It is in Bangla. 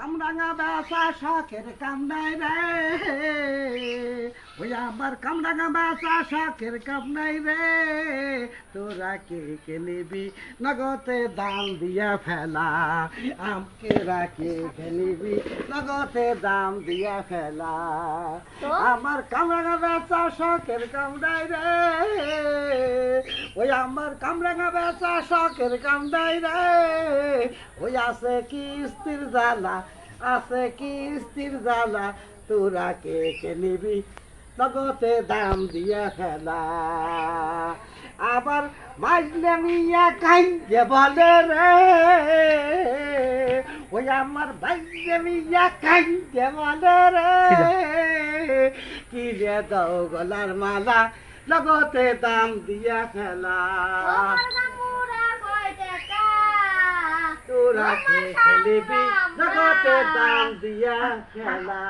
কামরাঙা বেচা শখের কাম নাই রে, ওই আমার কামরাঙা বেচা শখের কাম নাই রে, তোরা কে নিবি নগদে দাম দিয়া ফেলা, আমকে রাখে নিবি নগদে দাম দিয়া ফেলা। আমার কামরাঙা বেচা শখের কাম নাই রে, ওই আমার কামরাঙা বেচা শখের কাম নাই রে, ওই আছে কিস্তির জ্বালা, আছে কিস্তির জ্বালা, তোরা কে নিবি নগদে দাম দিয়া ফেলা। আবার মাইলে মিয়া কাইন্দে বলে রে, ওই আমার ভাইলে মিয়া কাইন্দে বলে রে, কি রে দাও গলার মালা নগদে দাম দিয়া ফেলা। তোরা কে খেলিবি নগদে দাম দিয়া খেলা।